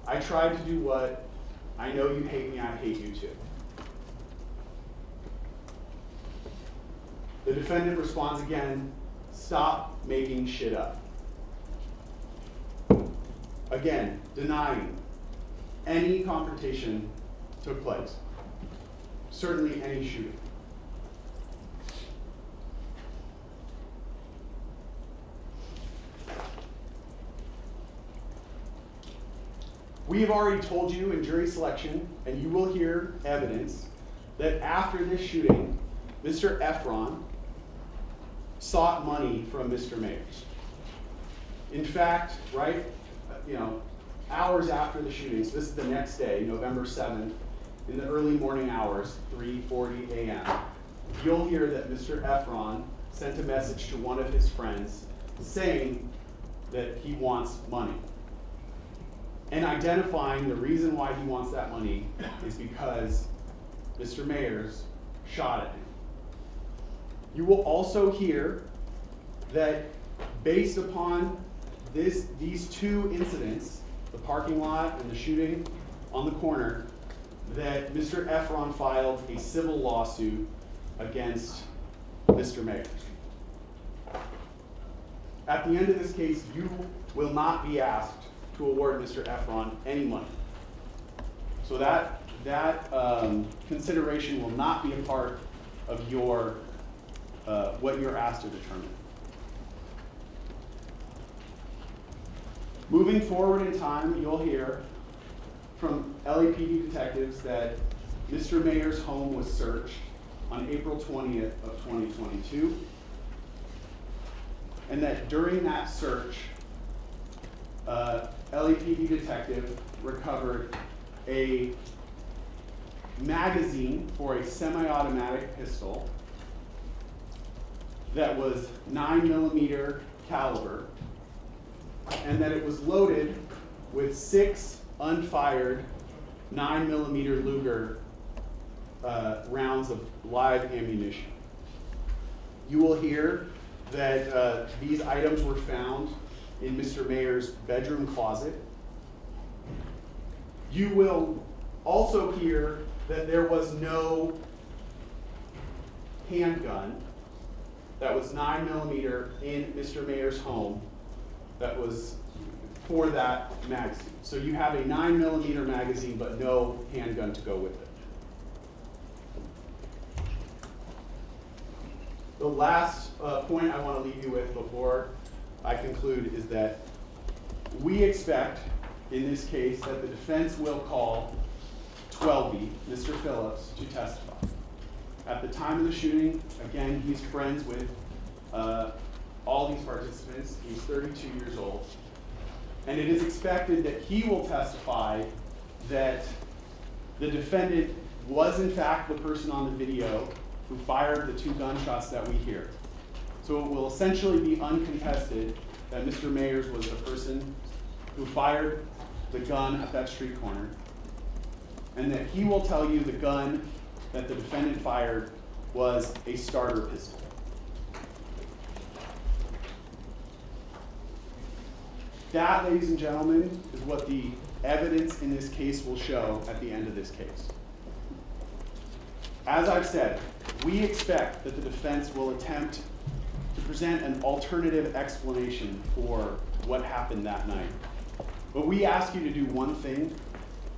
I tried to do what I know you hate me, I hate you too. The defendant responds again, stop making shit up. Again, denying any confrontation took place. Certainly any shooting. We have already told you in jury selection, and you will hear evidence, that after this shooting, Mr. Ephron sought money from Mr. Mayers. In fact, right, hours after the shootings, this is the next day, November 7th, in the early morning hours, 3:40 a.m., you'll hear that Mr. Ephron sent a message to one of his friends saying that he wants money. And identifying the reason why he wants that money is because Mr. Mayers shot at him. You will also hear that based upon these two incidents, the parking lot and the shooting on the corner, that Mr. Ephron filed a civil lawsuit against Mr. Mayers. At the end of this case, you will not be asked to award Mr. Ephron any money. So that consideration will not be a part of your what you're asked to determine. Moving forward in time, you'll hear from LAPD detectives that Mr. Mayers' home was searched on April 20th of 2022, and that during that search, LAPD detective recovered a magazine for a semi-automatic pistol that was 9mm caliber, and that it was loaded with 6 unfired 9mm Luger rounds of live ammunition. You will hear that these items were found in Mr. Mayers' bedroom closet. You will also hear that there was no handgun that was 9mm in Mr. Mayers' home that was for that magazine. So you have a 9mm magazine, but no handgun to go with it. The last point I want to leave you with before I conclude is that we expect, in this case, that the defense will call 12B, Mr. Phillips, to testify. At the time of the shooting, again, he's friends with all these participants. He's 32 years old. And it is expected that he will testify that the defendant was in fact the person on the video who fired the 2 gunshots that we hear. So it will essentially be uncontested that Mr. Mayers was the person who fired the gun at that street corner, and that he will tell you the gun that the defendant fired was a starter pistol. That, ladies and gentlemen, is what the evidence in this case will show at the end of this case. As I've said, we expect that the defense will attempt to present an alternative explanation for what happened that night. But we ask you to do one thing,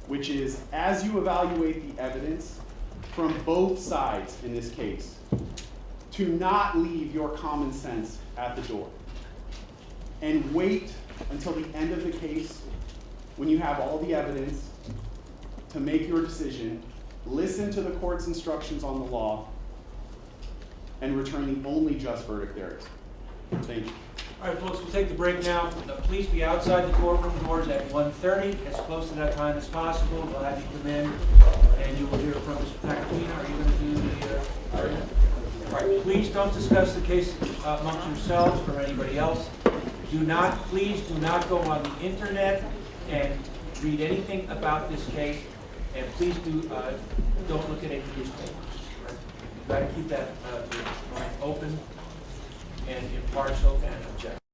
which is, as you evaluate the evidence from both sides in this case, to not leave your common sense at the door, and wait until the end of the case, when you have all the evidence, to make your decision, listen to the court's instructions on the law, and return the only just verdict there is. Thank you. All right, folks, we'll take the break now. Please be outside the courtroom doors at 1:30, as close to that time as possible. We'll have you come in, and you will hear from Mr. Pacatino. Are you going to do the argument? All right, please don't discuss the case amongst yourselves or anybody else. Please do not go on the internet and read anything about this case, and please don't look at any newspapers. You've got to keep that mind open and impartial and objective.